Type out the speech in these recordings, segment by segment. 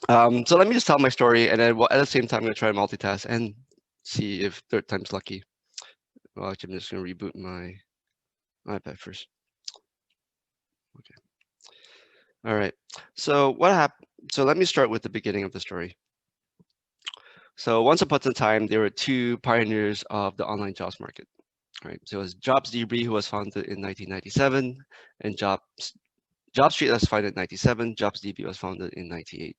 So let me just tell my story, and then at the same time, I'm gonna try to multitask and see if third time's lucky. Well, actually, I'm just gonna reboot my iPad first. Okay. All right. So what happened? So let me start with the beginning of the story. So once upon a time, there were two pioneers of the online jobs market. Right. So it was JobsDB, who was founded in 1997, and JobStreet was founded in 97. JobsDB was founded in 98.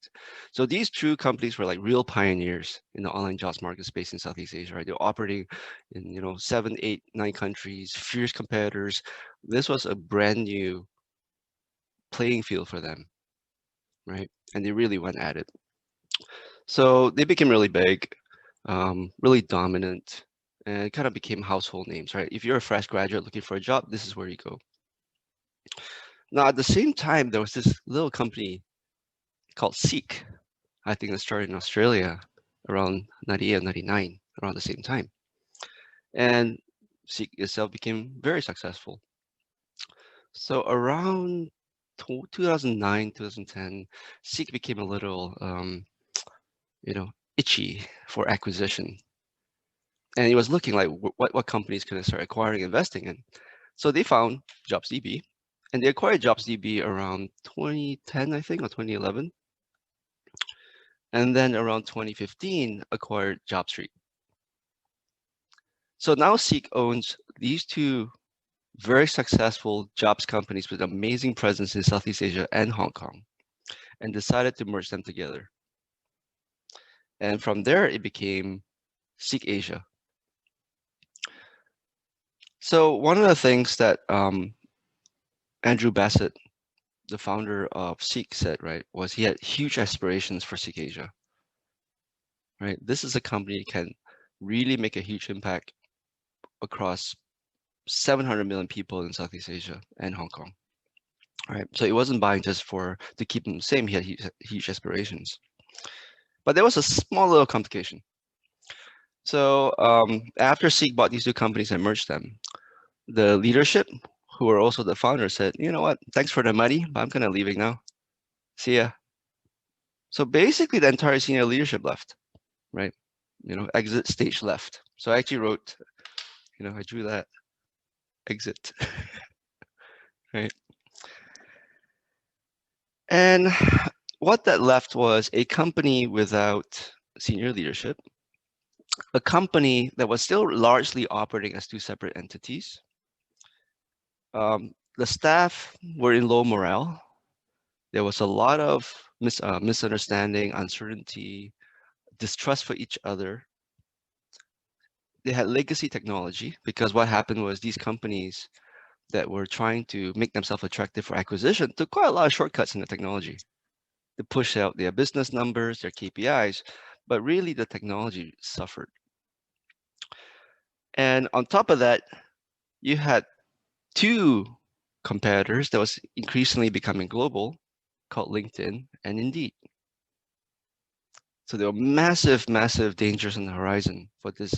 So these two companies were like real pioneers in the online jobs market space in Southeast Asia. Right. They're operating in 7, 8, 9 countries, fierce competitors. This was a brand new playing field for them, right? And they really went at it. So they became really big, really dominant, and kind of became household names, right? If you're a fresh graduate looking for a job, this is where you go. Now, at the same time, there was this little company called Seek. I think it started in Australia around 98 or 99, around the same time. And Seek itself became very successful. So around 2009, 2010, Seek became a little, itchy for acquisition. And he was looking like what companies can I start acquiring, investing in. So they found JobsDB, and they acquired JobsDB around 2010, I think, or 2011, and then around 2015 acquired JobStreet. So now Seek owns these two very successful jobs companies with amazing presence in Southeast Asia and Hong Kong, and decided to merge them together. And from there, it became Seek Asia. So one of the things that Andrew Bassett, the founder of Seek, said, right, was he had huge aspirations for Seek Asia, right? This is a company that can really make a huge impact across 700 million people in Southeast Asia and Hong Kong, right? So he wasn't buying just to keep them the same. He had huge aspirations. But there was a small little complication. So after Seek bought these two companies and merged them, the leadership, who were also the founders, said, you know what, thanks for the money, but I'm kind of leaving now. See ya. So basically, the entire senior leadership left, right? Exit stage left. So I actually wrote, I drew that exit, right? And what that left was a company without senior leadership, a company that was still largely operating as two separate entities. The staff were in low morale. There was a lot of misunderstanding, uncertainty, distrust for each other. They had legacy technology because what happened was these companies that were trying to make themselves attractive for acquisition took quite a lot of shortcuts in the technology to push out their business numbers, their KPIs, but really the technology suffered. And on top of that, you had two competitors that was increasingly becoming global called LinkedIn and Indeed. So there were massive, massive dangers on the horizon for this,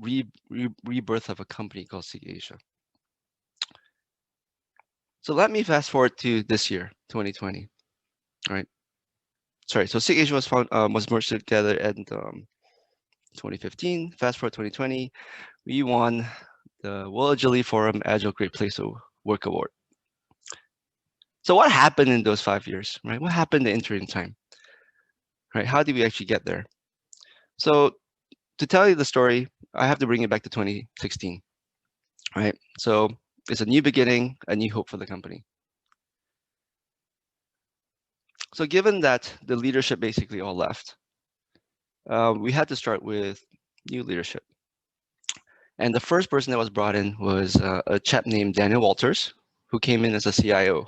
rebirth of a company called Seek Asia. So let me fast forward to this year, 2020. All right. Sorry. So Seek Asia was merged together in 2015. Fast forward 2020, we won the World Agility Forum Agile Great Place to Work Award. So what happened in those 5 years, right? What happened in the interim time, right? How did we actually get there? So to tell you the story, I have to bring it back to 2016, right? So it's a new beginning, a new hope for the company. So given that the leadership basically all left, we had to start with new leadership. And the first person that was brought in was a chap named Daniel Walters, who came in as a CIO.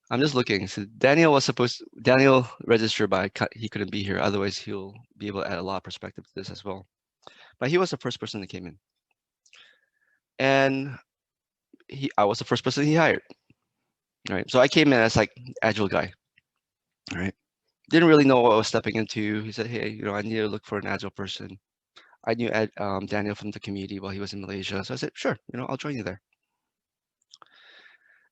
I'm just looking. So Daniel registered, but he couldn't be here. Otherwise, he'll be able to add a lot of perspective to this as well. But he was the first person that came in. And I was the first person he hired. Right. So I came in as like agile guy. Right. Didn't really know what I was stepping into. He said, hey, I need to look for an agile person. I knew Daniel from the community while he was in Malaysia. So I said, sure, I'll join you there.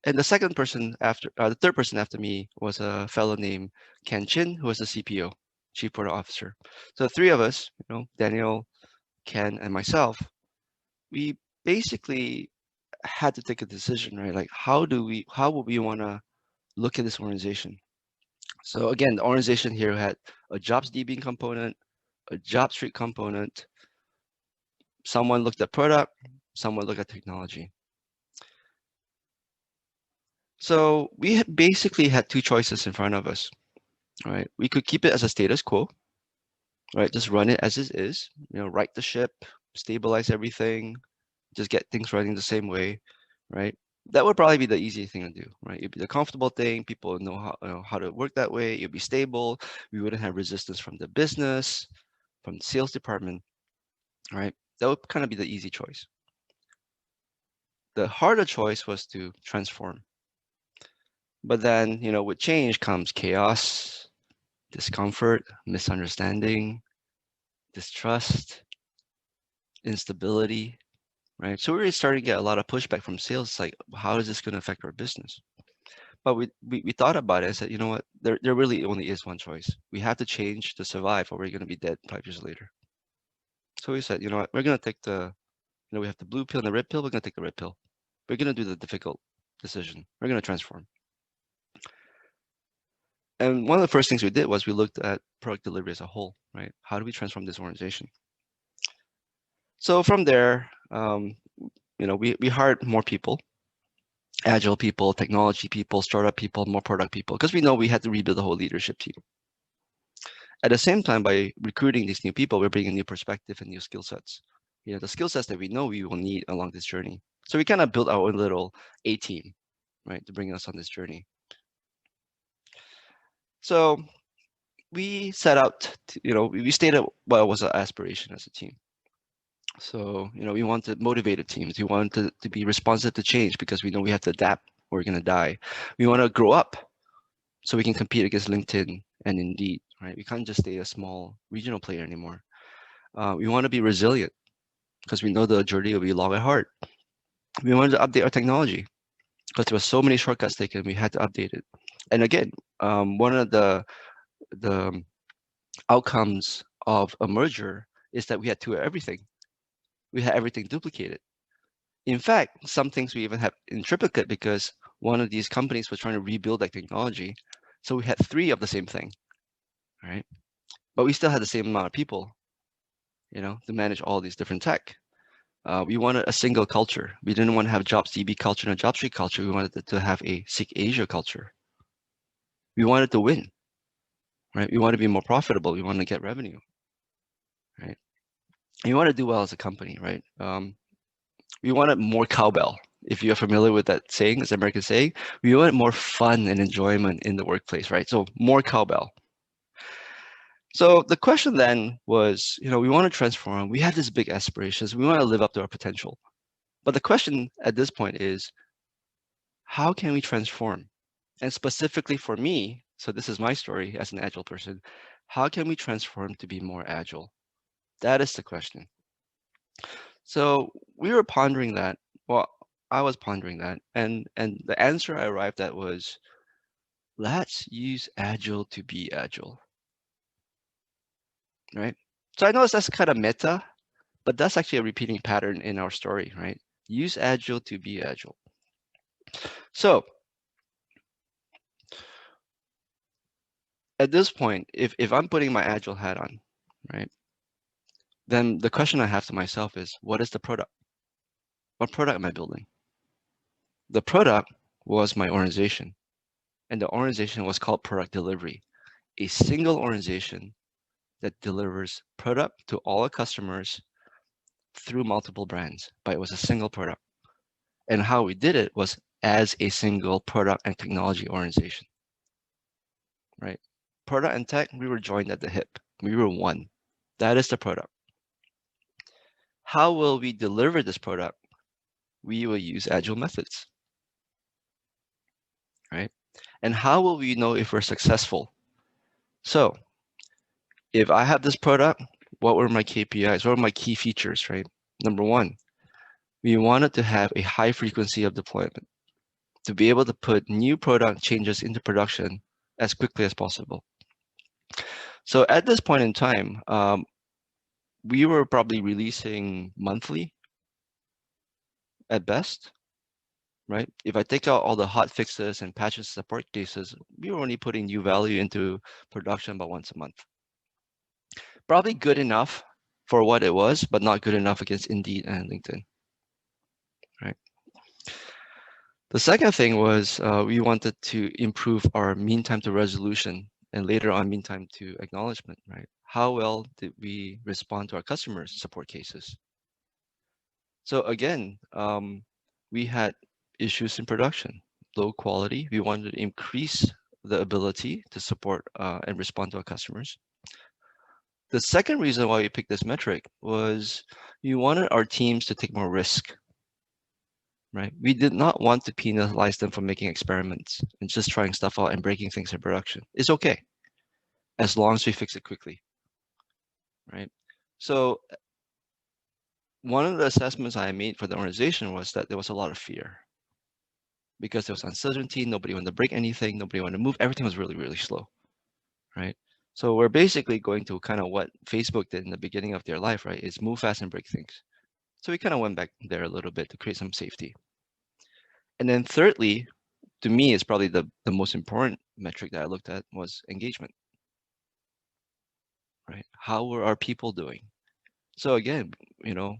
And the third person after me was a fellow named Ken Chin, who was the CPO, Chief Product Officer. So the three of us, Daniel, Ken, and myself, we basically had to take a decision, right? Like, how would we want to look at this organization? So again, the organization here had a jobs DB component, a job street component. Someone looked at product, someone looked at technology. So we basically had two choices in front of us, right? We could keep it as a status quo, right? Just run it as it is, right the ship, stabilize everything, just get things running the same way, right? That would probably be the easy thing to do, right? It'd be the comfortable thing. People know how to work that way. It'd be stable. We wouldn't have resistance from the business, from the sales department, right? That would kind of be the easy choice. The harder choice was to transform. But then, with change comes chaos, discomfort, misunderstanding, distrust, instability, right? So we were starting to get a lot of pushback from sales, like, how is this going to affect our business? But we thought about it and said, you know what, there really only is one choice. We have to change to survive, or we're going to be dead 5 years later. So we said, you know what, we're going to take we have the blue pill and the red pill. We're going to take the red pill. We're going to do the difficult decision. We're going to transform. And one of the first things we did was we looked at product delivery as a whole, right? How do we transform this organization? So from there, we hired more people, agile people, technology people, startup people, more product people, because we know we had to rebuild the whole leadership team. At the same time, by recruiting these new people, we're bringing new perspective and new skill sets. The skill sets that we know we will need along this journey. So we kind of built our own little A team, right, to bring us on this journey. So we set out, we stated what was our aspiration as a team. So, we wanted motivated teams. We wanted to be responsive to change because we know we have to adapt or we're going to die. We want to grow up so we can compete against LinkedIn and Indeed, right? We can't just stay a small regional player anymore. We want to be resilient because we know the journey will be long and hard. We wanted to update our technology because there were so many shortcuts taken. We had to update it. And again, one of the outcomes of a merger is that we had to do everything. We had everything duplicated. In fact, some things we even have in triplicate because one of these companies was trying to rebuild that technology. So we had 3 of the same thing, right? But we still had the same amount of people, to manage all these different tech. We wanted a single culture. We didn't want to have jobs DB culture and a job street culture. We wanted to have a Seek Asia culture. We wanted to win, right? We want to be more profitable. We want to get revenue, right? And we want to do well as a company, right? We wanted more cowbell. If you're familiar with that saying, it's an American saying, we want more fun and enjoyment in the workplace, right? So more cowbell. So the question then was, we want to transform. We have this big aspirations. We want to live up to our potential. But the question at this point is, how can we transform? And specifically for me, so this is my story as an agile person, how can we transform to be more agile? That is the question. So we were pondering that. Well, I was pondering that, and the answer I arrived at was, let's use agile to be agile, right? So I know that's kind of meta, but that's actually a repeating pattern in our story, right? Use agile to be agile. So at this point, if I'm putting my agile hat on, right, then the question I have to myself is, what is the product? What product am I building? The product was my organization, and the organization was called Product Delivery, a single organization that delivers product to all our customers through multiple brands, but it was a single product. And how we did it was as a single product and technology organization, right? Product and tech, we were joined at the hip. We were one. That is the product. How will we deliver this product? We will use agile methods, right? And how will we know if we're successful? So if I have this product, what were my KPIs? What are my key features, right? Number one, we wanted to have a high frequency of deployment. to be able to put new product changes into production as quickly as possible. So at this point in time, we were probably releasing monthly at best, right? If I take out all the hot fixes and patches support cases, we were only putting new value into production about once a month. Probably good enough for what it was, but not good enough against Indeed and LinkedIn, right? The second thing was we wanted to improve our mean time to resolution and later on mean time to acknowledgement, right? How well did we respond to our customers' support cases? So again, we had issues in production, low quality. We wanted to increase the ability to support and respond to our customers. The second reason why we picked this metric was we wanted our teams to take more risk, right? We did not want to penalize them for making experiments and just trying stuff out and breaking things in production. It's okay, as long as we fix it quickly, right? So one of the assessments I made for the organization was that there was a lot of fear because there was uncertainty. Nobody wanted to break anything. Nobody wanted to move. Everything was really, really slow, right? So we're basically going to kind of what Facebook did in the beginning of their life, right? Is move fast and break things. So we kind of went back there a little bit to create some safety. And then thirdly, to me, is probably the most important metric that I looked at was engagement, right? How were our people doing? So again, you know,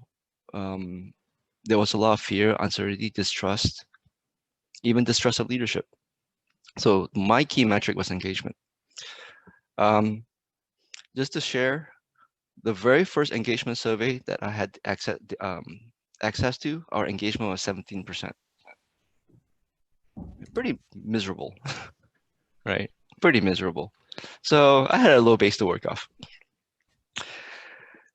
there was a lot of fear, uncertainty, distrust, even distrust of leadership. So my key metric was engagement. Just to share, the very first engagement survey that I had access to, our engagement was 17%. Pretty miserable, right? Pretty miserable. So I had a low base to work off.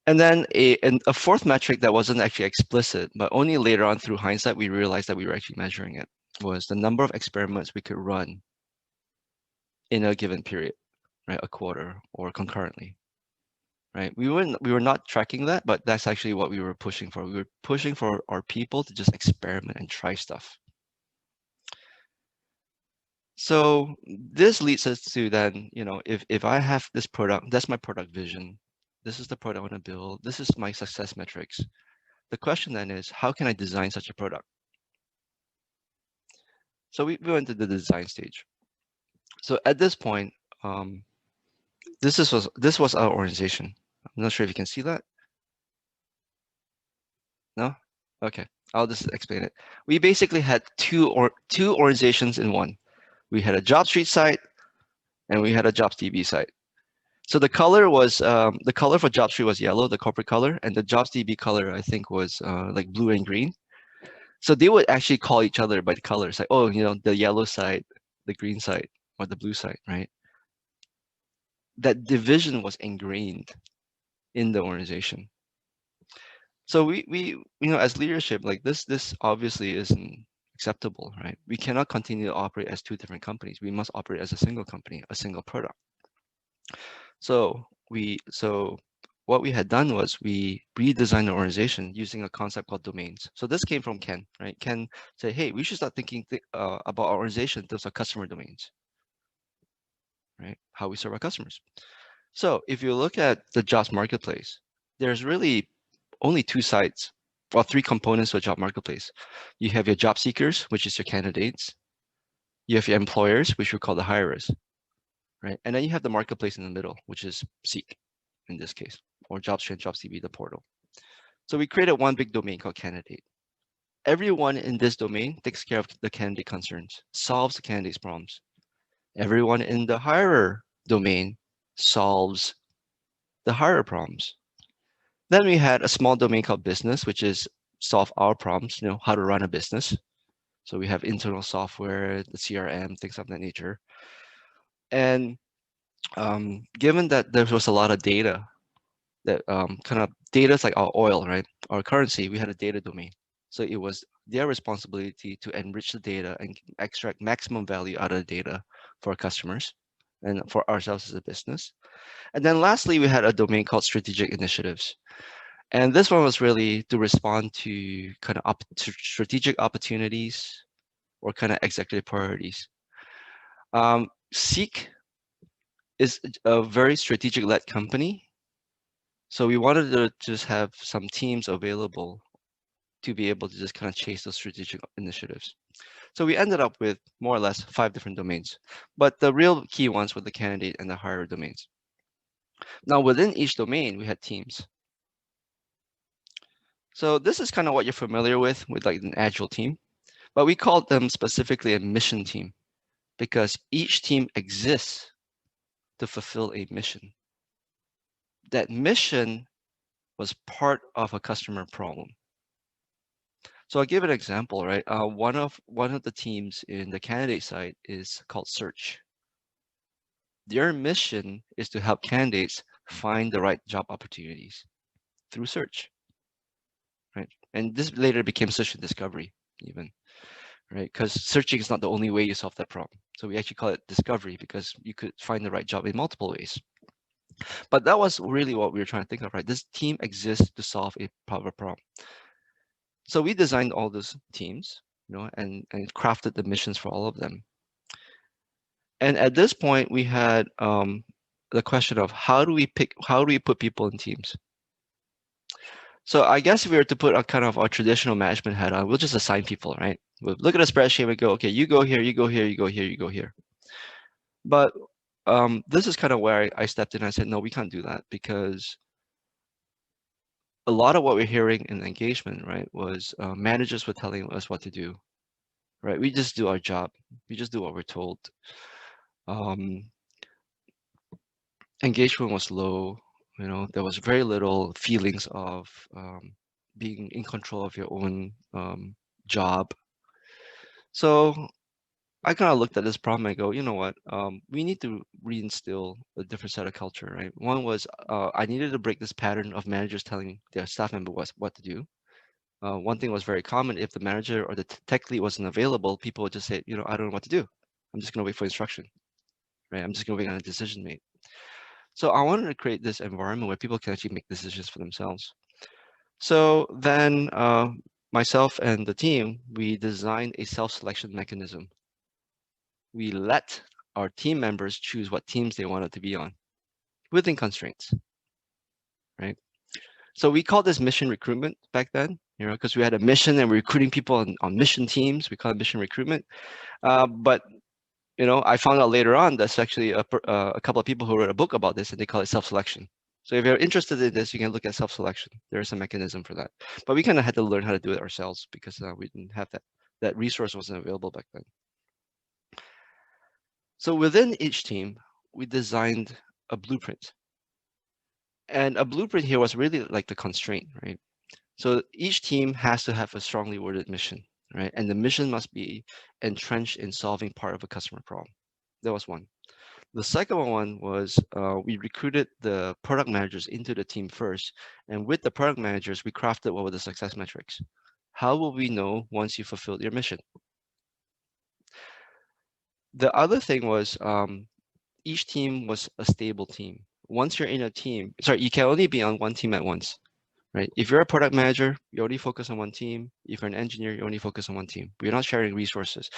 And then a fourth metric that wasn't actually explicit, but only later on through hindsight, we realized that we were actually measuring it, was the number of experiments we could run in a given period, right? A quarter or concurrently, right? We were not tracking that, but that's actually what we were pushing for. We were pushing for our people to just experiment and try stuff. So this leads us to then, you know, if I have this product, that's my product vision. This is the product I want to build. This is my success metrics. The question then is, how can I design such a product? So we went to the design stage. So at this point, this was our organization. I'm not sure if you can see that. No? Okay, I'll just explain it. We basically had two organizations in one. We had a JobStreet site and we had a JobsDB site. So the color was the color for JobStreet was yellow, the corporate color, and the JobsDB color I think was like blue and green. So they would actually call each other by the colors, like, oh, you know, the yellow side, the green side, or the blue side, right? That division was ingrained in the organization. So we you know, as leadership, like this obviously isn't acceptable, right? We cannot continue to operate as two different companies. We must operate as a single company, a single product. So what we had done was we redesigned the organization using a concept called domains. So this came from Ken, right? Ken said, hey, we should start thinking about our organization in terms of customer domains, right? How we serve our customers. So if you look at the jobs marketplace, there's really only two sides or three components to a job marketplace. You have your job seekers, which is your candidates. You have your employers, which we call the hirers, right? And then you have the marketplace in the middle, which is Seek in this case, or JobStreet, JobsDB, the portal. So we created one big domain called candidate. Everyone in this domain takes care of the candidate concerns, solves the candidate's problems. Everyone in the hirer domain solves the hirer problems. Then we had a small domain called business, which is solve our problems, you know, how to run a business. So we have internal software, the CRM, things of that nature. And given that there was a lot of data, that kind of data is like our oil, right? Our currency, we had a data domain. So it was their responsibility to enrich the data and extract maximum value out of the data for our customers and for ourselves as a business. And then lastly, we had a domain called strategic initiatives. And this one was really to respond to kind of strategic opportunities or kind of executive priorities. Seek is a very strategic-led company, so we wanted to just have some teams available to be able to just kind of chase those strategic initiatives. So we ended up with more or less 5 different domains, but the real key ones were the candidate and the hirer domains. Now within each domain, we had teams. So this is kind of what you're familiar with like an agile team, but we called them specifically a mission team because each team exists to fulfill a mission. That mission was part of a customer problem. So I'll give an example, right? One of the teams in the candidate side is called Search. Their mission is to help candidates find the right job opportunities through search, right? And this later became search and discovery, even, right? Because searching is not the only way you solve that problem. So we actually call it discovery because you could find the right job in multiple ways. But that was really what we were trying to think of, right? This team exists to solve a problem. So we designed all those teams, and crafted the missions for all of them. And at this point, we had the question of how do we put people in teams? So I guess if we were to put a kind of our traditional management hat on, we'll just assign people, right? We'll look at a spreadsheet and go, okay, you go here, you go here, you go here, you go here. But this is kind of where I stepped in. I said, no, we can't do that because a lot of what we're hearing in engagement, right, was managers were telling us what to do, right? We just do our job. We just do what we're told. Engagement was low. There was very little feelings of being in control of your own job. So I kind of looked at this problem and go, you know what? We need to reinstill a different set of culture, right? One was I needed to break this pattern of managers telling their staff member what to do. One thing was very common: if the manager or the tech lead wasn't available, people would just say, I don't know what to do. I'm just going to wait for instruction, right? I'm just going to wait on a decision made. So I wanted to create this environment where people can actually make decisions for themselves. So then myself and the team, we designed a self-selection mechanism. We let our team members choose what teams they wanted to be on within constraints, right? So we called this mission recruitment back then, because we had a mission and we're recruiting people on mission teams. We call it mission recruitment. But I found out later on that's actually a couple of people who wrote a book about this, and they call it self-selection. So if you're interested in this, you can look at self-selection. There is a mechanism for that. But we kind of had to learn how to do it ourselves because we didn't have that resource wasn't available back then. So within each team, we designed a blueprint. And a blueprint here was really like the constraint, right? So each team has to have a strongly worded mission, right? And the mission must be entrenched in solving part of a customer problem. That was one. The second one was we recruited the product managers into the team first. And with the product managers, we crafted what were the success metrics. How will we know once you fulfilled your mission? The other thing was each team was a stable team. Once you're in a team, you can only be on one team at once, right? If you're a product manager, you only focus on one team. If you're an engineer, you only focus on one team. We're not sharing resources.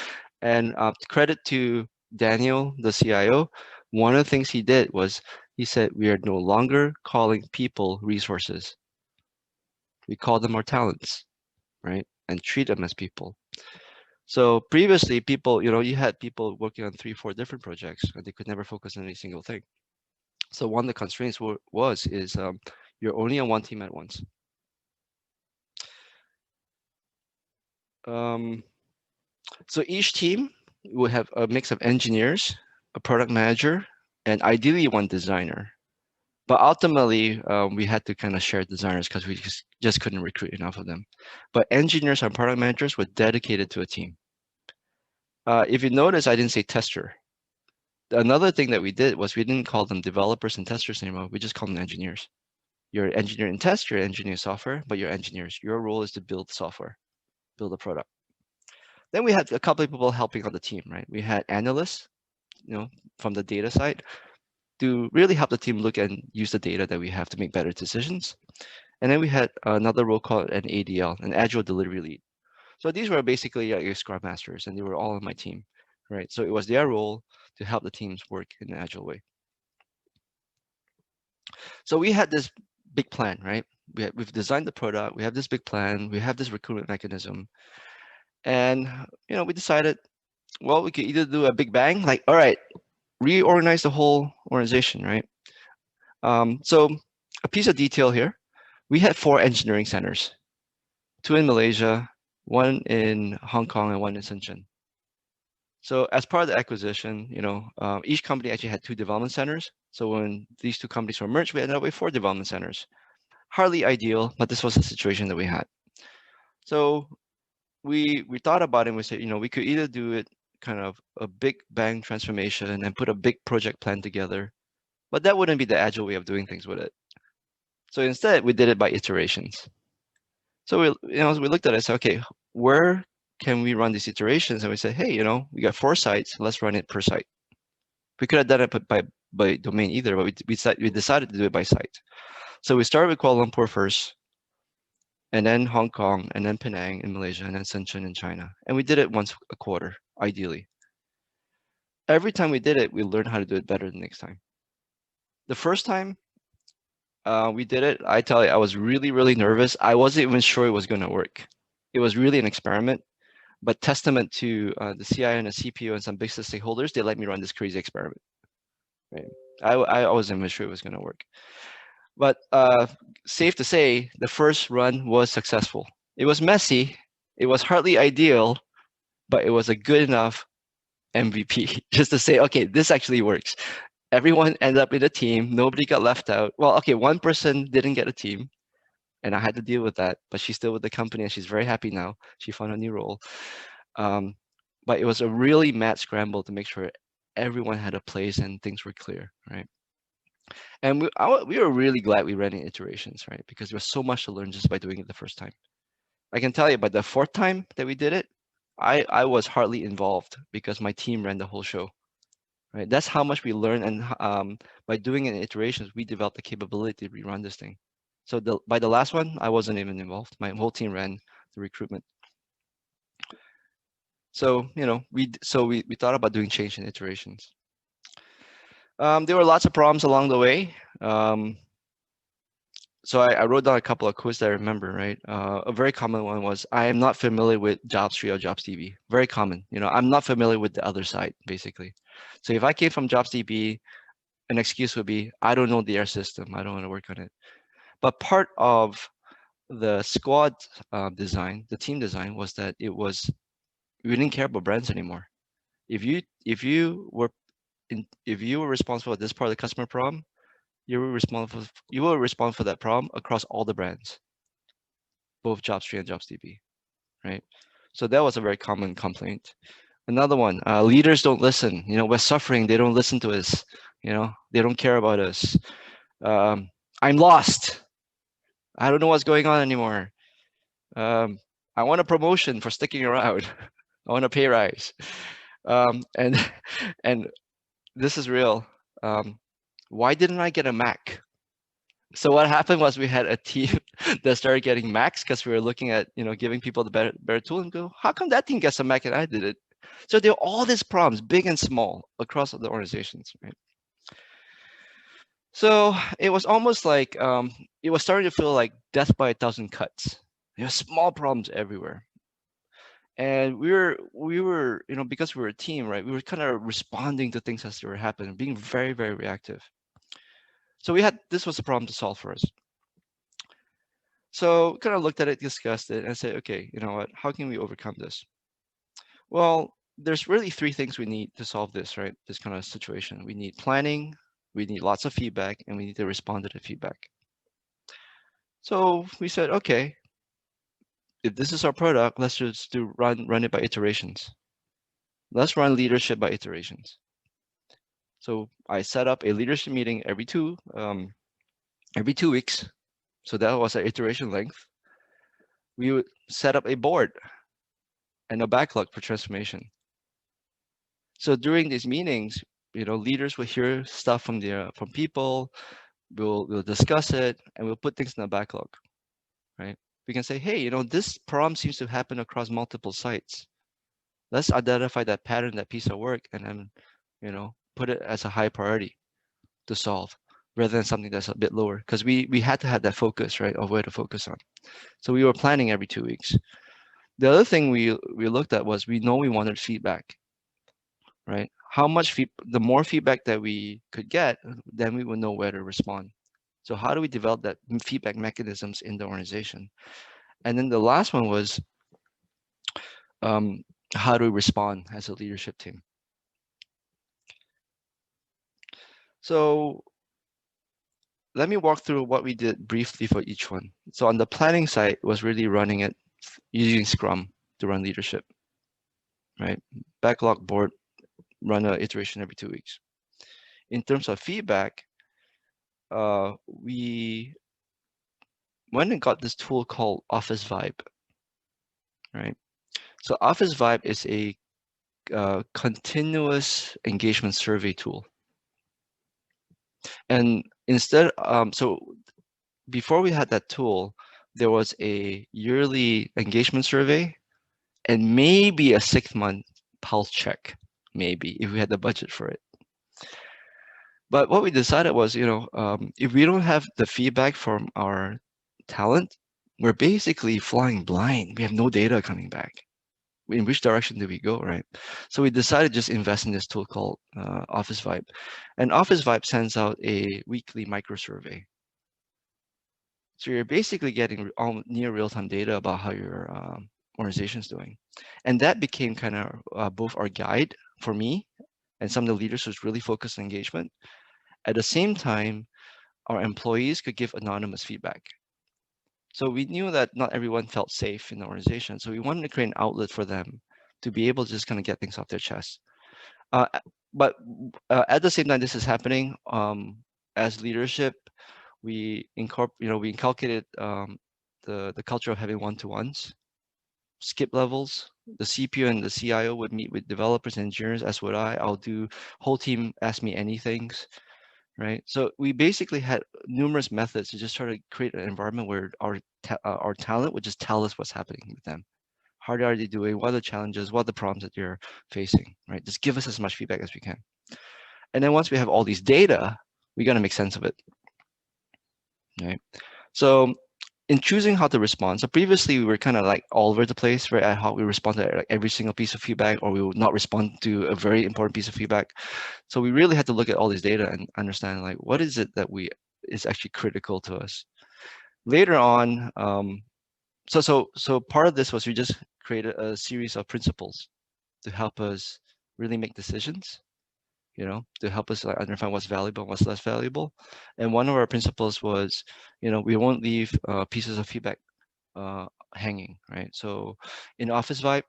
And credit to Daniel, the CIO, one of the things he did was he said, we are no longer calling people resources. We call them our talents, right? And treat them as people. So previously, people, you had people working on 3, 4 different projects, and they could never focus on any single thing. So one of the constraints is you're only on one team at once. So each team will have a mix of engineers, a product manager, and ideally one designer. But ultimately, we had to kind of share designers because we just couldn't recruit enough of them. But engineers and product managers were dedicated to a team. If you notice, I didn't say tester. Another thing that we did was we didn't call them developers and testers anymore. We just call them engineers. You're an engineer and test, you're engineering software, but you're engineers. Your role is to build software, build a product. Then we had a couple of people helping on the team, right? We had analysts, from the data side to really help the team look and use the data that we have to make better decisions. And then we had another role called an ADL, an Agile Delivery Lead. So these were basically your Scrum Masters, and they were all on my team, right? So it was their role to help the teams work in an agile way. So we had this big plan, right? We've designed the product. We have this big plan. We have this recruitment mechanism, and we decided, well, we could either do a big bang, like, all right, reorganize the whole organization, right? So a piece of detail here: we had 4 engineering centers, 2 in Malaysia, 1 in Hong Kong, and 1 in Shenzhen. So as part of the acquisition, each company actually had 2 development centers. So when these 2 companies were merged, we ended up with 4 development centers. Hardly ideal, but this was the situation that we had. So we thought about it and we said, we could either do it kind of a big bang transformation and put a big project plan together, but that wouldn't be the agile way of doing things with it. So instead, we did it by iterations. So we looked at it and said, okay, where can we run these iterations? And we said, hey, we got 4 sites, let's run it per site. We could have done it by domain either, but we decided to do it by site. So we started with Kuala Lumpur first, and then Hong Kong, and then Penang in Malaysia, and then Shenzhen in China. And we did it once a quarter, ideally. Every time we did it, we learned how to do it better the next time. The first time we did it, I tell you, I was really, really nervous. I wasn't even sure it was going to work. It was really an experiment, but testament to the CIO and the CPO and some business stakeholders, they let me run this crazy experiment. Right? I wasn't even sure it was going to work. But safe to say, the first run was successful. It was messy. It was hardly ideal, but it was a good enough MVP just to say, okay, this actually works. Everyone ended up in a team. Nobody got left out. Well, okay, one person didn't get a team, and I had to deal with that. But she's still with the company, and she's very happy now. She found a new role. But it was a really mad scramble to make sure everyone had a place and things were clear, right? And we were really glad we ran in iterations, right? Because there was so much to learn just by doing it the first time. I can tell you, by the 4th time that we did it, I was hardly involved because my team ran the whole show, right? That's how much we learned, and by doing it in iterations, we developed the capability to rerun this thing. So by the last one, I wasn't even involved. My whole team ran the recruitment. So we thought about doing change in iterations. There were lots of problems along the way. So I wrote down a couple of quotes that I remember, right? A very common one was, I am not familiar with JobsTree or JobsDB. Very common. I'm not familiar with the other side, basically. So if I came from JobsDB, an excuse would be, I don't know their system. I don't want to work on it. But part of the squad design, the team design, was that we didn't care about brands anymore. If you were responsible for this part of the customer problem, you were responsible for that problem across all the brands, both JobsTree and JobsDB, right? So that was a very common complaint. Another one, leaders don't listen. We're suffering. They don't listen to us. They don't care about us. I'm lost. I don't know what's going on anymore. I want a promotion for sticking around. I want a pay rise. And and this is real. Why didn't I get a Mac? So what happened was we had a team that started getting Macs because we were looking at giving people the better tool, and go, how come that team gets a Mac and I did it? So there are all these problems, big and small, across the organizations, right? So it was almost like it was starting to feel like death by 1,000 cuts. There were small problems everywhere, and we were because we were a team, right? We were kind of responding to things as they were happening, being very, very reactive. So this was a problem to solve for us. So kind of looked at it, discussed it, and said, okay, you know what? How can we overcome this? Well, there's really 3 things we need to solve this, right? This kind of situation. We need planning, we need lots of feedback, and we need to respond to the feedback. So we said, okay, if this is our product, let's just run it by iterations. Let's run leadership by iterations. So I set up a leadership meeting every 2 weeks. So that was our iteration length. We would set up a board and a backlog for transformation. So during these meetings, leaders will hear stuff from people. We'll discuss it, and we'll put things in the backlog, right? We can say, hey, this problem seems to happen across multiple sites. Let's identify that pattern, that piece of work, and then, put it as a high priority to solve rather than something that's a bit lower. Because we had to have that focus, right, of where to focus on. So we were planning every 2 weeks. The other thing we looked at was we know we wanted feedback, right? The more feedback that we could get, then we would know where to respond. So how do we develop that feedback mechanisms in the organization? And then the last one was um, how do we respond as a leadership team? So let me walk through what we did briefly for each one. So on the planning side was really running it using Scrum to run leadership, right? Backlog board, run an iteration every 2 weeks. In terms of feedback, we went and got this tool called Office Vibe, right? So Office Vibe is a continuous engagement survey tool. And so before we had that tool, there was a yearly engagement survey and maybe a 6-month pulse check, maybe if we had the budget for it. But what we decided was, if we don't have the feedback from our talent, we're basically flying blind. We have no data coming back. In which direction do we go, right? So we decided to just invest in this tool called Office Vibe. And Office Vibe sends out a weekly micro survey. So you're basically getting near real-time data about how your organization's doing. And that became kind of both our guide for me and some of the leaders who's really focused on engagement. At the same time, our employees could give anonymous feedback. So we knew that not everyone felt safe in the organization. So we wanted to create an outlet for them to be able to just kind of get things off their chest. Uh, but at the same time, this is happening. As leadership, we inculcated the culture of having one-to-ones, skip levels. The CPO and the CIO would meet with developers and engineers, as would I. I'll do whole team ask me anything, right? So we basically had numerous methods to just try to create an environment where our talent would just tell us what's happening with them. How are they doing? What are the challenges? What are the problems that you're facing, right? Just give us as much feedback as we can. And then once we have all these data, we got to make sense of it, right? So in choosing how to respond, so previously we were kind of like all over the place, right? Ad hoc, we responded to like every single piece of feedback, or we would not respond to a very important piece of feedback. So we really had to look at all this data and understand like what is it that is actually critical to us. Later on, so part of this was we just created a series of principles to help us really make decisions, to help us like understand what's valuable and what's less valuable. And one of our principles was, we won't leave pieces of feedback hanging, right? So in Office Vibe,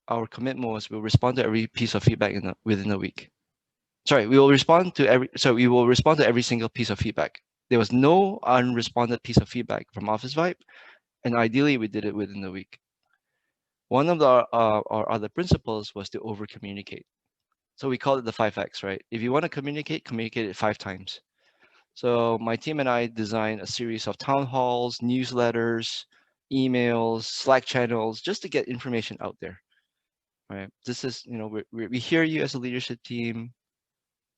our commitment was we'll respond to every piece of feedback within a week. Sorry, we will respond to every single piece of feedback. There was no unresponded piece of feedback from Office Vibe, and ideally we did it within the week. One of our other principles was to over communicate. So we call it the 5X, right? If you want to communicate it 5 times. So my team and I designed a series of town halls, newsletters, emails, Slack channels, just to get information out there, right? This is, we hear you as a leadership team.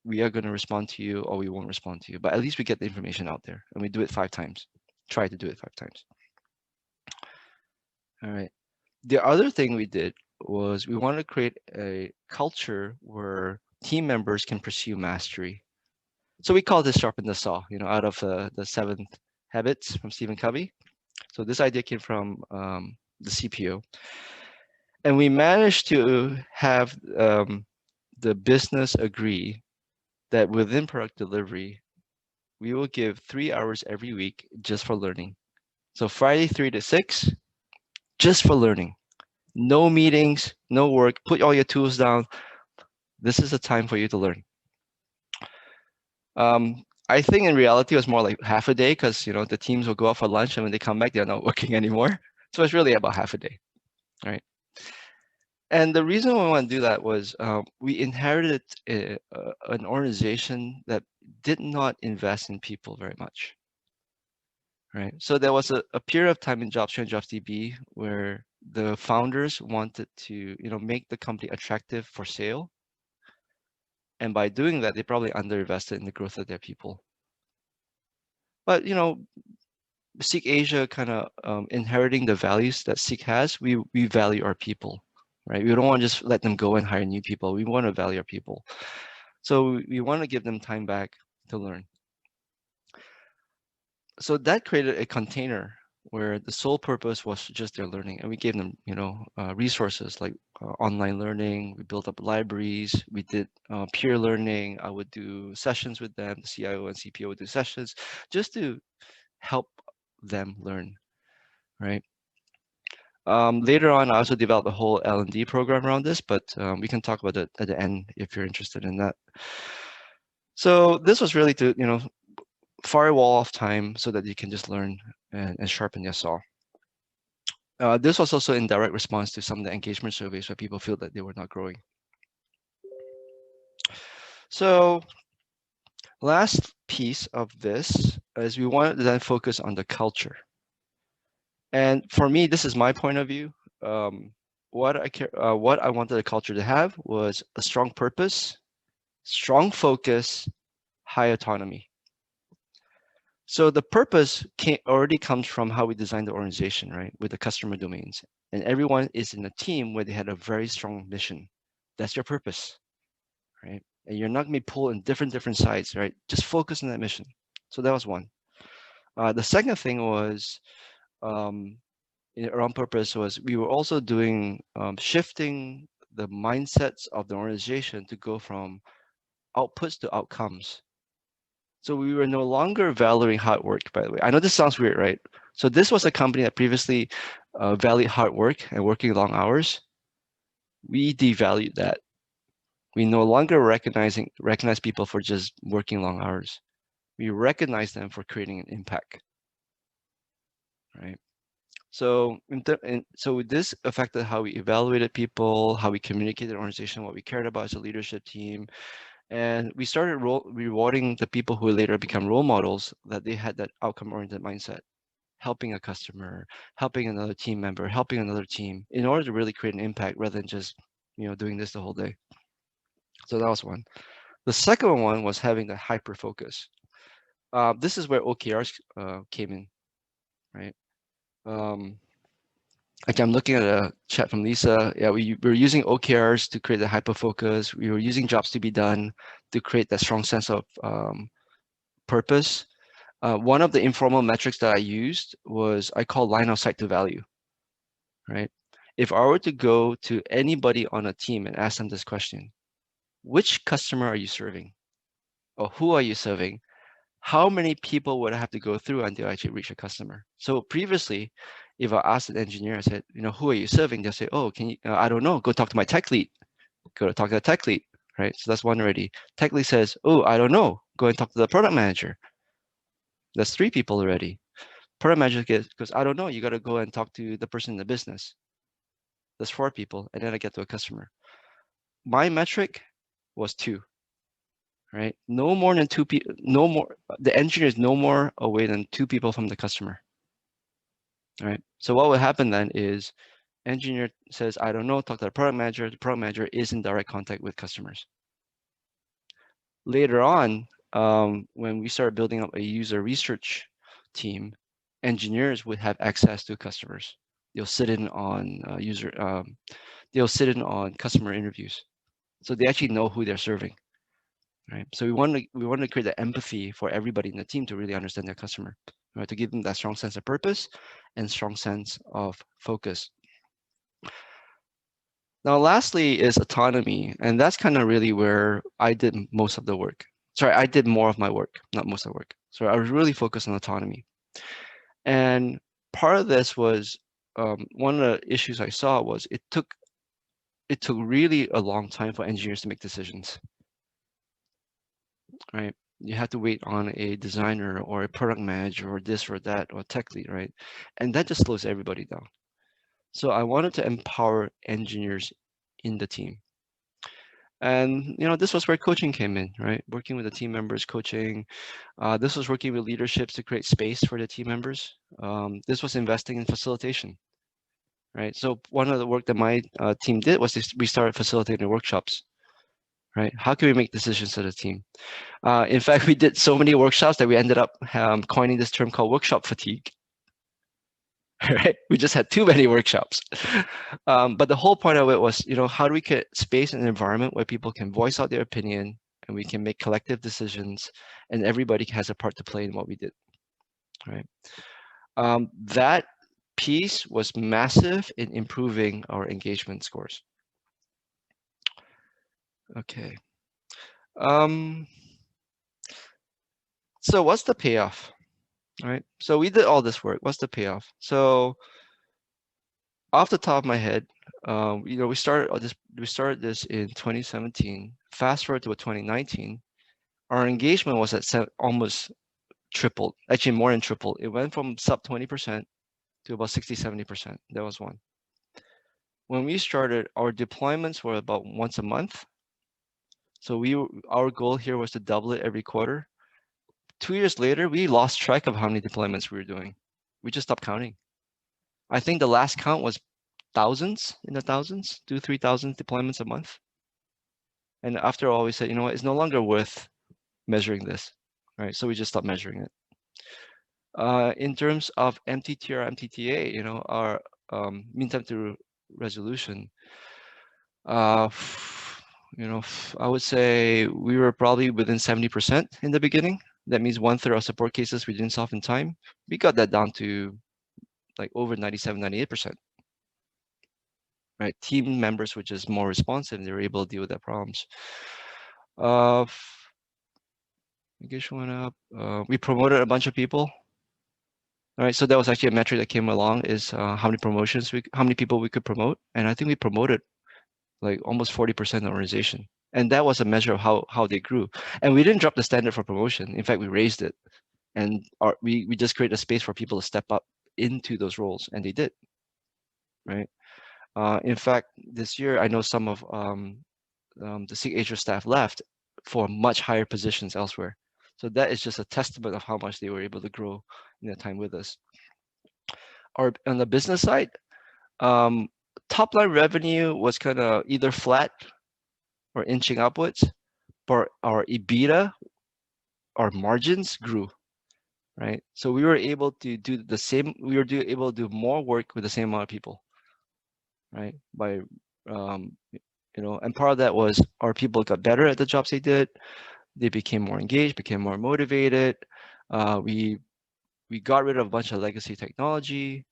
We are going to respond to you or we won't respond to you, but at least we get the information out there and we do it 5 times. Try to do it 5 times. All right. The other thing we did was we wanted to create a culture where team members can pursue mastery. So we call this sharpen the saw, out of the 7 habits from Stephen Covey. So this idea came from the CPO. And we managed to have the business agree that within product delivery, we will give 3 hours every week just for learning. So Friday 3 to 6, just for learning. No meetings, no work, put all your tools down. This is a time for you to learn. I think in reality it was more like half a day because the teams will go out for lunch and when they come back they're not working anymore. So it's really about half a day, right? And the reason we want to do that was we inherited an organization that did not invest in people very much. right? So there was a period of time in JobStream and JobsDB where the founders wanted to, make the company attractive for sale. And by doing that, they probably underinvested in the growth of their people. But, Seek Asia kind of inheriting the values that Seek has, we value our people, right? We don't want to just let them go and hire new people. We want to value our people. So we want to give them time back to learn. So that created a container where the sole purpose was just their learning, and we gave them, resources like online learning. We built up libraries. We did peer learning. I would do sessions with them. The CIO and CPO would do sessions just to help them learn, right? Later on, I also developed a whole L&D program around this, but we can talk about it at the end if you're interested in that. So this was really to, firewall off time so that you can just learn and sharpen your saw. This was also in direct response to some of the engagement surveys where people feel that they were not growing. So last piece of this is we wanted to then focus on the culture. And for me, this is my point of view. What I wanted the culture to have was a strong purpose, strong focus, high autonomy. So the purpose already comes from how we designed the organization, right? With the customer domains. And everyone is in a team where they had a very strong mission. That's your purpose, right? And you're not going to be pulled in different sides, right? Just focus on that mission. So that was one. The second thing was around purpose was we were also doing shifting the mindsets of the organization to go from outputs to outcomes. So we were no longer valuing hard work, by the way. I know this sounds weird, right? So this was a company that previously valued hard work and working long hours. We devalued that. We no longer recognize people for just working long hours. We recognize them for creating an impact, right? So, so this affected how we evaluated people, how we communicated the organization, what we cared about as a leadership team, and we started rewarding the people who later become role models that they had that outcome-oriented mindset, helping a customer, helping another team member, helping another team, in order to really create an impact rather than just doing this the whole day. So that was one. The second one was having the hyper focus. This is where OKRs came in, right? Like I'm looking at a chat from Lisa. Yeah, we were using OKRs to create the hyper focus. We were using jobs to be done to create that strong sense of purpose. One of the informal metrics that I used was I call line of sight to value, right? If I were to go to anybody on a team and ask them this question, which customer are you serving? Or who are you serving? How many people would I have to go through until I actually reach a customer? So previously, if I asked an engineer, I said, who are you serving? They'll say, oh, can you, I don't know, go talk to my tech lead. Go to talk to the tech lead, right? So that's one already. Tech lead says, oh, I don't know, go and talk to the product manager. That's 3 people already. Product manager goes, I don't know, you got to go and talk to the person in the business. That's 4 people, and then I get to a customer. My metric was 2. Right? No more than 2 people, no more, the engineer is no more away than 2 people from the customer. Right? So what will happen then is engineer says, I don't know, talk to the product manager is in direct contact with customers. Later on, when we started building up a user research team, engineers would have access to customers. They'll sit in on they'll sit in on customer interviews. So they actually know who they're serving. Right. So we want to create that empathy for everybody in the team to really understand their customer, right? To give them that strong sense of purpose and strong sense of focus. Now, lastly is autonomy, and that's kind of really where I did most of the work. Sorry, I did more of my work, not most of the work. So I was really focused on autonomy, and part of this was one of the issues I saw was it took really a long time for engineers to make decisions. Right? You have to wait on a designer or a product manager or this or that or tech lead, right? And that just slows everybody down. So I wanted to empower engineers in the team. And this was where coaching came in, right? Working with the team members, coaching. This was working with leaderships to create space for the team members. This was investing in facilitation, right? So one of the work that my team did was we started facilitating workshops, right? How can we make decisions as a team? In fact, we did so many workshops that we ended up coining this term called workshop fatigue. Right? We just had too many workshops. But the whole point of it was, how do we create space and environment where people can voice out their opinion and we can make collective decisions and everybody has a part to play in what we did, right? That piece was massive in improving our engagement scores. Okay. So what's the payoff, right? So we did all this work. What's the payoff? So off the top of my head, we started this in 2017. Fast forward to 2019, our engagement was at almost tripled, actually more than tripled. It went from sub 20% to about 60, 70%. That was one. When we started, our deployments were about once a month. So our goal here was to double it every quarter. 2 years later, we lost track of how many deployments we were doing. We just stopped counting. I think the last count was thousands, in the thousands, 3,000 deployments a month. And after all, we said, you know what, it's no longer worth measuring this, right? So we just stopped measuring it. In terms of MTTR, MTTA, our mean time to resolution, I would say we were probably within 70% in the beginning. That means 1/3 of support cases we didn't solve in time. We got that down to like over 97, 98%. Right, team members were just more responsive. They were able to deal with their problems. Engagement went up. We promoted a bunch of people. All right, so that was actually a metric that came along is how many people we could promote, and I think we promoted like almost 40% of the organization, and that was a measure of how they grew. And we didn't drop the standard for promotion. In fact, we raised it, and we just created a space for people to step up into those roles, and they did. Right. In fact, this year I know some of the SEEK Asia staff left for much higher positions elsewhere. So that is just a testament of how much they were able to grow in their time with us. On the business side, top line revenue was kind of either flat or inching upwards, but our EBITDA, our margins grew, right? So we were able to do the same. We were able to do more work with the same amount of people, right? And part of that was our people got better at the jobs they did. They became more engaged, became more motivated. We got rid of a bunch of legacy technology,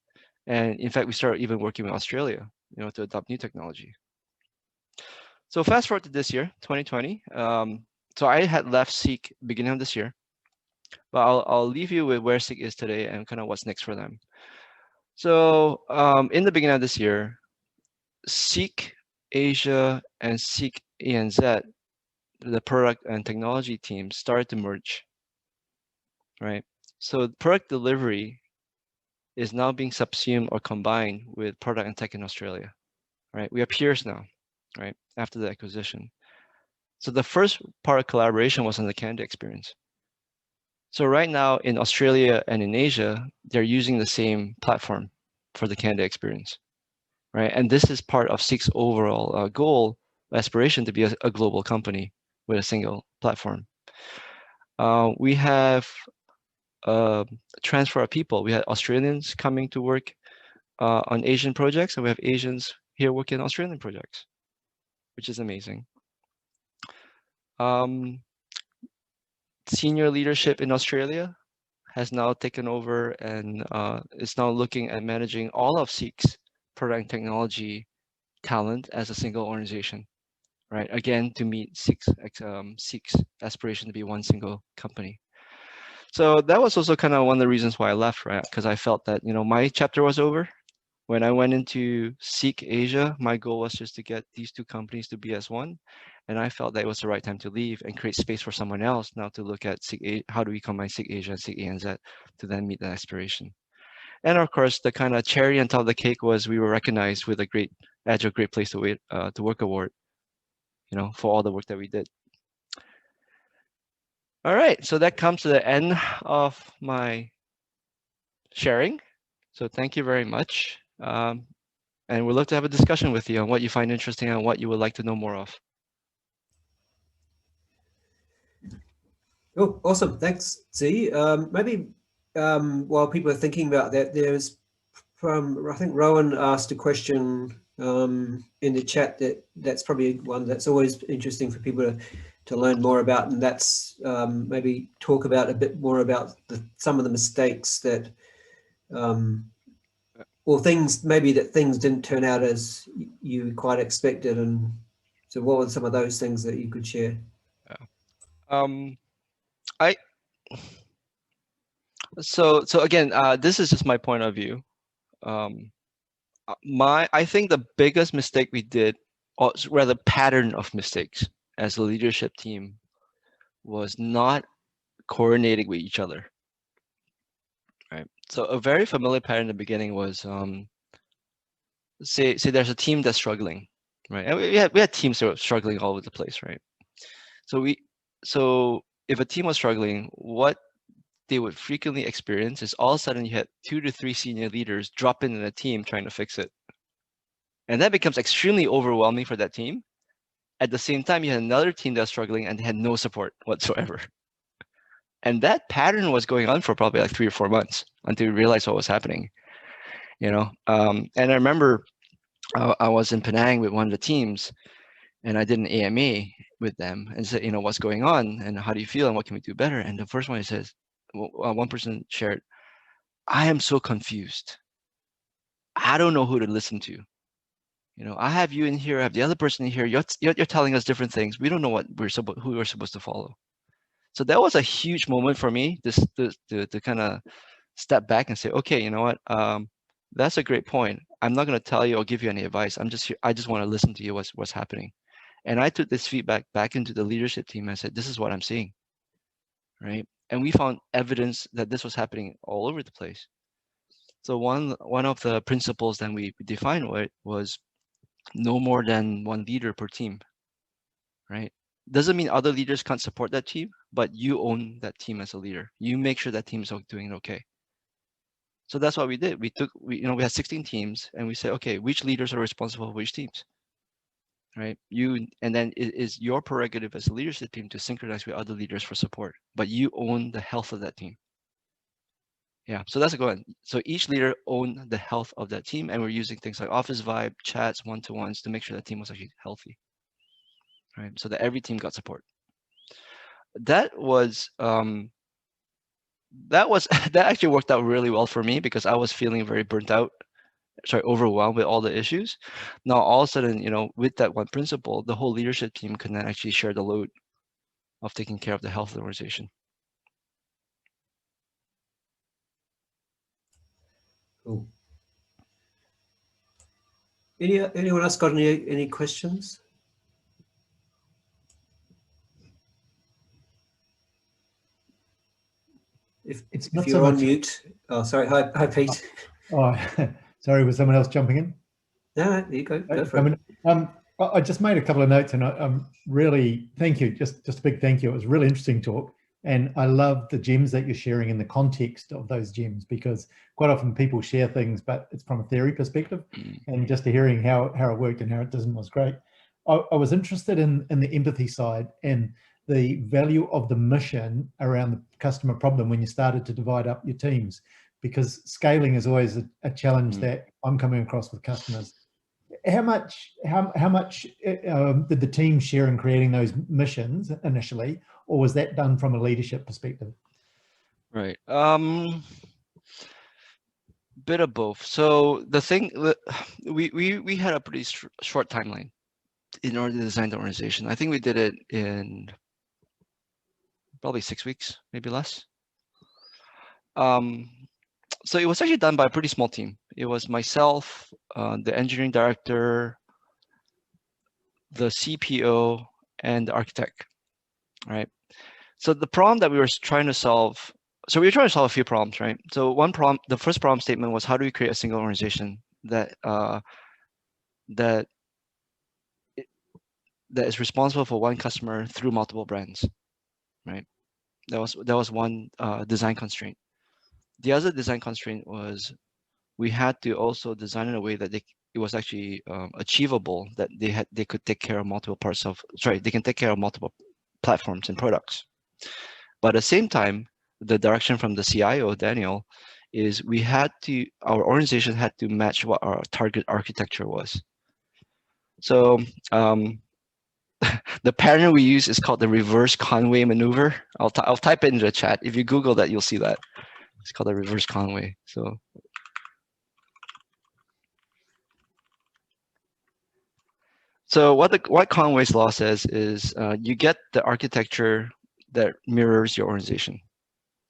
and in fact, we started even working with Australia, to adopt new technology. So fast forward to this year, 2020. So I had left SEEK beginning of this year, but I'll leave you with where SEEK is today and kind of what's next for them. So in the beginning of this year, SEEK Asia and SEEK ANZ, the product and technology teams started to merge, right? So product delivery is now being subsumed or combined with product and tech in Australia, right? We are peers now, right? After the acquisition. So the first part of collaboration was on the candidate experience. So right now in Australia and in Asia, they're using the same platform for the candidate experience, right? And this is part of SEEK's overall goal, aspiration to be a global company with a single platform. We have transfer of people. We had Australians coming to work on Asian projects, and we have Asians here working on Australian projects, which is amazing. Senior leadership in Australia has now taken over and is now looking at managing all of SEEK's product and technology talent as a single organization, right? Again, to meet SEEK's aspiration to be one single company. So that was also kind of one of the reasons why I left, right? Because I felt that, my chapter was over. When I went into SEEK Asia, my goal was just to get these two companies to be as one. And I felt that it was the right time to leave and create space for someone else now to look at how do we combine SEEK Asia and SEEK ANZ to then meet that aspiration. And of course, the kind of cherry on top of the cake was we were recognized with a Great Agile Great Place to Work award for all the work that we did. All right, so that comes to the end of my sharing. So thank you very much. And we'd love to have a discussion with you on what you find interesting and what you would like to know more of. Oh, awesome. Thanks, Z. Maybe while people are thinking about that, there's I think Rowan asked a question in the chat that's probably one that's always interesting for people to learn more about, and that's maybe talk about a bit more about some of the mistakes that or things maybe that things didn't turn out as you quite expected, and so what were some of those things that you could share? I so again, this is just my point of view. I think the biggest mistake we did, or rather pattern of mistakes as a leadership team, was not coordinating with each other. Right. So a very familiar pattern in the beginning was say there's a team that's struggling, right? And we had teams that were struggling all over the place, right? So if a team was struggling, what they would frequently experience is all of a sudden you had 2 to 3 senior leaders drop in a team trying to fix it. And that becomes extremely overwhelming for that team. At the same time, you had another team that's struggling and they had no support whatsoever. And that pattern was going on for probably like 3 or 4 months until we realized what was happening. And I remember I was in Penang with one of the teams, and I did an AMA with them and said, what's going on and how do you feel and what can we do better? And the first one says, one person shared, I am so confused. I don't know who to listen to. I have you in here, I have the other person in here. You're telling us different things. We don't know who we're supposed to follow. So that was a huge moment for me to kind of step back and say, okay, you know what? That's a great point. I'm not going to tell you or give you any advice. I'm just here. I just want to listen to you. What's happening. And I took this feedback back into the leadership team. And I said, this is what I'm seeing, right? And we found evidence that this was happening all over the place. So one of the principles that we defined was no more than one leader per team, right? Doesn't mean other leaders can't support that team, but you own that team as a leader. You make sure that team is doing okay. So that's what we did. We had 16 teams, and we said, okay, which leaders are responsible for which teams, right? And then it is your prerogative as a leadership team to synchronize with other leaders for support, but you own the health of that team. Yeah, so that's a good one. So each leader owned the health of that team, and we're using things like Office Vibe, chats, one-to-ones to make sure that team was actually healthy, right? So that every team got support. That that actually worked out really well for me because I was feeling very burnt out, overwhelmed with all the issues. Now all of a sudden, with that one principle, the whole leadership team can then actually share the load of taking care of the health of the organization. Cool. Anyone else got any questions? If you're so on mute. Oh, sorry. Hi, Pete. Oh, sorry, was someone else jumping in? No, you go for it. I just made a couple of notes, and I'm really thank you. Just a big thank you. It was a really interesting talk, and I love the gems that you're sharing in the context of those gems, because quite often people share things, but it's from a theory perspective, and just hearing how it worked and how it doesn't was great. I was interested in the empathy side and the value of the mission around the customer problem when you started to divide up your teams, because scaling is always a challenge that I'm coming across with customers. How much did the team share in creating those missions initially, or was that done from a leadership perspective? Right. Bit of both. So the thing, we had a pretty short timeline in order to design the organization. I think we did it in probably 6 weeks, maybe less. So it was actually done by a pretty small team. It was myself, the engineering director, the CPO, and the architect, right? So the problem that we were trying to solve, so we were trying to solve a few problems, right? So the first problem statement was, how do we create a single organization that that is responsible for one customer through multiple brands, right? That was one design constraint. The other design constraint was we had to also design in a way that it was actually achievable, that they could take care of multiple parts of, they can take care of multiple platforms and products. But at the same time, the direction from the CIO, Daniel, is our organization had to match what our target architecture was. So the pattern we use is called the reverse Conway maneuver. I'll type it into the chat. If you Google that, you'll see that. It's called the reverse Conway. So what Conway's law says is you get the architecture that mirrors your organization.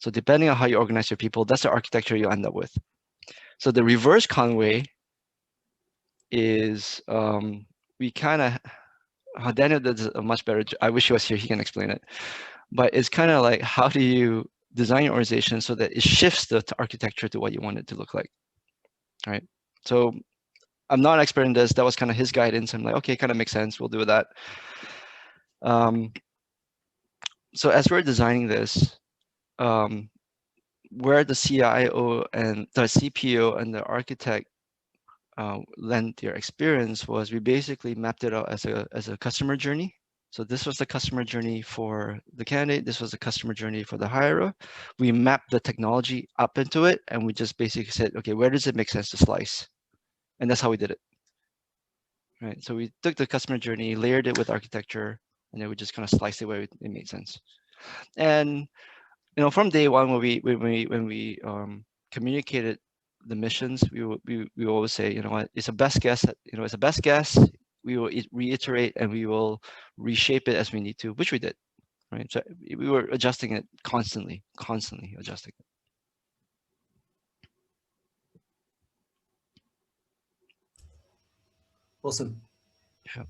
So depending on how you organize your people, that's the architecture you end up with. So the reverse Conway is we kind of, Daniel does a much better job. I wish he was here, he can explain it. But it's kind of like, how do you design your organization so that it shifts the architecture to what you want it to look like, right? So I'm not an expert in this. That was kind of his guidance. I'm like, okay, kind of makes sense. We'll do that. So as we're designing this, where the CIO and the CPO and the architect lent their experience was, we basically mapped it out as a customer journey. So this was the customer journey for the candidate. This was the customer journey for the hirer. We mapped the technology up into it, and we just basically said, okay, where does it make sense to slice? And that's how we did it. Right. So we took the customer journey, layered it with architecture, and then we just kind of sliced it where it made sense. And from day one, when we communicated the missions, we always say, what, it's a best guess. It's a best guess. We will reiterate and we will reshape it as we need to, which we did, right? So we were adjusting it constantly adjusting it. Awesome. Yeah.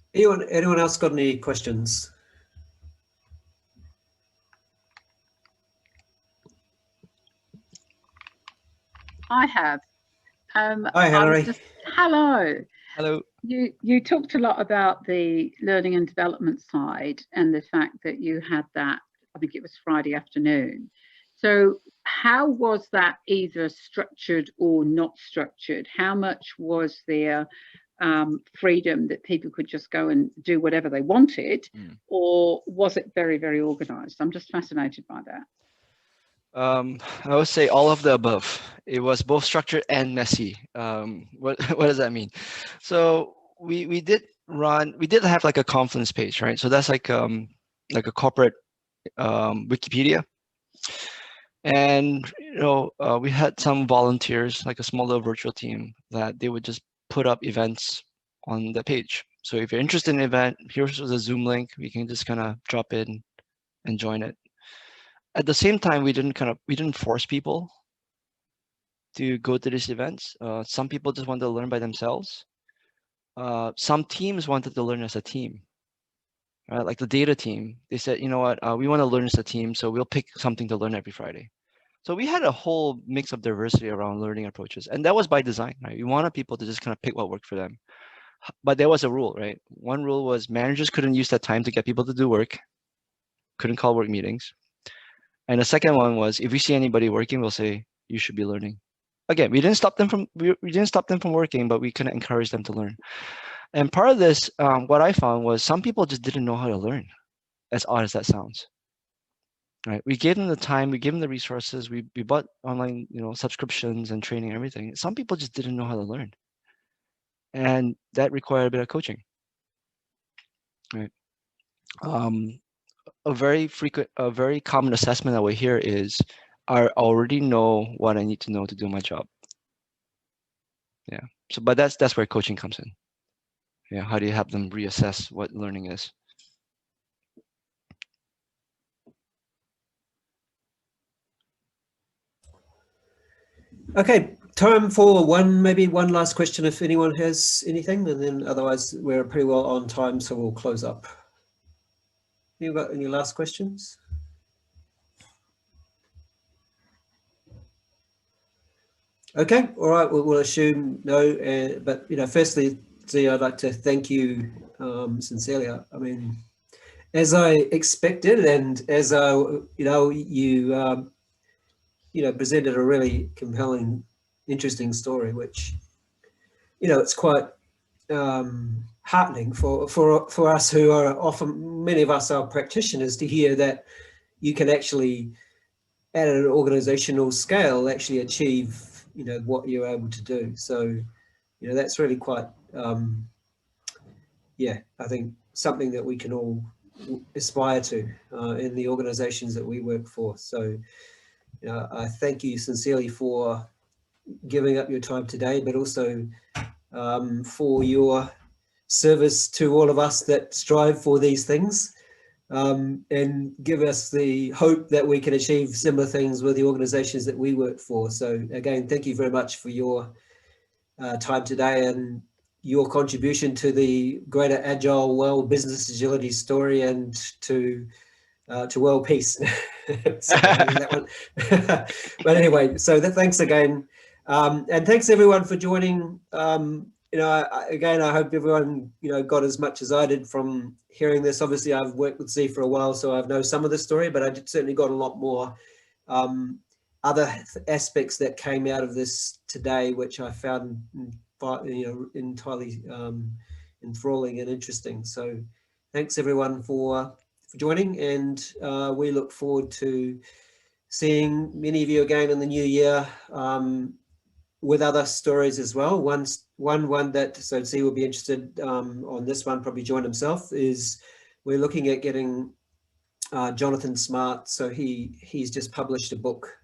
Anyone else got any questions? I have. Hi, Hilary. Hello. Hello. You talked a lot about the learning and development side and the fact that you had that, I think it was Friday afternoon. So how was that either structured or not structured? How much was there freedom that people could just go and do whatever they wanted, or was it very, very organized? I'm just fascinated by that. I would say all of the above. It was both structured and messy. What does that mean? So we did have like a Confluence page, right? So that's like a corporate Wikipedia. And we had some volunteers, like a small little virtual team, that they would just put up events on the page. So if you're interested in an event, here's the Zoom link. We can just kind of drop in and join it. At the same time, we didn't force people to go to these events. Some people just wanted to learn by themselves. Some teams wanted to learn as a team, right? Like the data team, they said, you know what, we want to learn as a team, so we'll pick something to learn every Friday. So we had a whole mix of diversity around learning approaches, and that was by design, right? We wanted people to just kind of pick what worked for them. But there was a rule, right? One rule was managers couldn't use that time to get people to do work, couldn't call work meetings. And the second one was, if we see anybody working, we'll say, you should be learning. Again, we didn't stop them from working, but we couldn't encourage them to learn. And part of this, what I found was some people just didn't know how to learn, as odd as that sounds. Right? We gave them the time, we gave them the resources, we bought online, subscriptions and training and everything. Some people just didn't know how to learn. And that required a bit of coaching. Right? A very common assessment that we hear is, I already know what I need to know to do my job. Yeah. So, but that's where coaching comes in. Yeah. How do you help them reassess what learning is? Okay, time for maybe one last question if anyone has anything, and then otherwise we're pretty well on time, so we'll close up. You got any last questions? Okay, all right, we'll assume no, but firstly, Zee, I'd like to thank you sincerely. I mean, as I expected, and as you presented a really compelling, interesting story, which it's quite heartening for us who are often, many of us are practitioners, to hear that you can actually, at an organizational scale, actually achieve what you're able to do. So that's really quite I think something that we can all aspire to in the organizations that we work for. So I thank you sincerely for giving up your time today, but also for your service to all of us that strive for these things, and give us the hope that we can achieve similar things with the organizations that we work for. So again, thank you very much for your time today and your contribution to the greater agile well business agility story, and to world peace. Sorry, that one. But anyway, so thanks again, and thanks everyone for joining. Again, I hope everyone got as much as I did from hearing this. Obviously, I've worked with Z for a while, so I know some of the story, but I certainly got a lot more other aspects that came out of this today, which I found entirely enthralling and interesting. So thanks everyone for joining, and we look forward to seeing many of you again in the new year, with other stories as well. One that, so Z will be interested on this one, probably join himself, is we're looking at getting Jonathan Smart. So he's just published a book,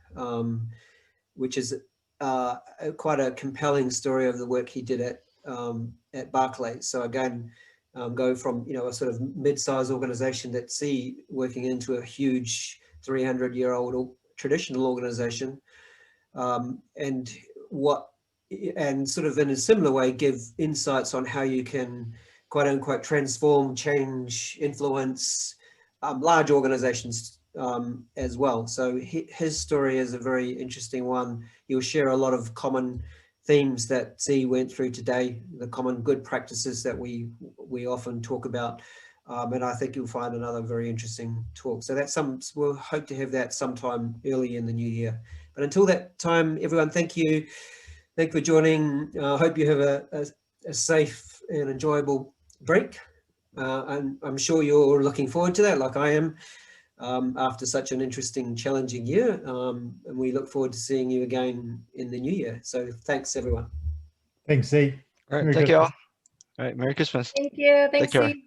which is quite a compelling story of the work he did at Barclays. So again, go from a sort of mid-sized organization that Z working into a huge 300-year-old traditional organization, and sort of in a similar way give insights on how you can, quote unquote, transform, change, influence large organizations as well. So his story is a very interesting one. He'll share a lot of common themes that Z went through today, the common good practices that we often talk about, and I think you'll find another very interesting talk. So we'll hope to have that sometime early in the new year. But until that time, everyone, thank you. Thank you for joining. I hope you have a safe and enjoyable break. And I'm sure you're looking forward to that, like I am, after such an interesting, challenging year. And we look forward to seeing you again in the new year. So thanks, everyone. Thanks, Z. All right, Merry thank you all. Christmas. All right, Merry Christmas. Thank you. Take Thanks, care. Steve.